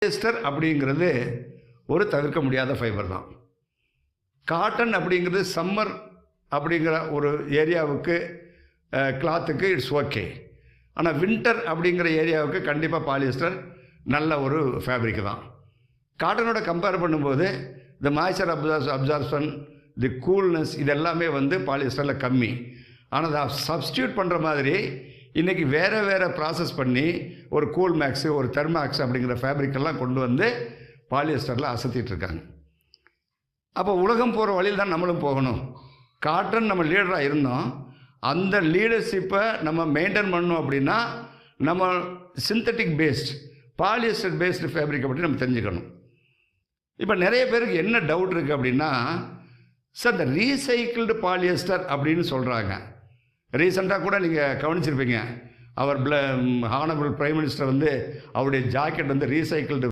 Polyester அப்படிங்கிறது ஒரு தவிர்க்க முடியாத ஃபைபர் தான். காட்டன் அப்படிங்கிறது சம்மர் அப்படிங்கிற ஒரு ஏரியாவுக்கு கிளாத்துக்கு இட்ஸ் ஓகே. ஆனால் வின்டர் அப்படிங்கிற ஏரியாவுக்கு கண்டிப்பாக பாலியஸ்டர் நல்ல ஒரு ஃபேப்ரிக் தான். காட்டனோட கம்பேர் பண்ணும்போது இந்த மாய்ச்சர் அப்சார்ப்ஷன், தி கூல்னஸ், இது எல்லாமே பாலியஸ்டரில் கம்மி. ஆனால் அதை சப்ஸ்டியூட் பண்ணுற மாதிரி இன்றைக்கி வேறு ப்ராசஸ் பண்ணி ஒரு கூல் மேக்ஸு, ஒரு தெர்மாக்ஸ் அப்படிங்கிற ஃபேப்ரிக்கெல்லாம் கொண்டு வந்து பாலியஸ்டரில் அசத்திட்டுருக்காங்க. அப்போ உலகம் போகிற வழியில் தான் நம்மளும் போகணும். காட்டன் நம்ம லீடராக இருந்தோம். அந்த லீடர்ஷிப்பை நம்ம மெயின்டைன் பண்ணணும் அப்படின்னா நம்ம சிந்தட்டிக் பேஸ்ட், பாலியஸ்டர் பேஸ்டு ஃபேப்ரிக்கை பற்றி நம்ம தெரிஞ்சுக்கணும். இப்போ நிறைய பேருக்கு என்ன டவுட் இருக்குது அப்படின்னா, சார் இந்த ரீசைக்கிள்டு பாலியஸ்டர் அப்படின்னு சொல்கிறாங்க. ரீசெண்டாக கூட நீங்கள் கவனிச்சிருப்பீங்க, அவர் ஹானரபிள் பிரைம் மினிஸ்டர் அவருடைய ஜாக்கெட் ரீசைக்கிள்டு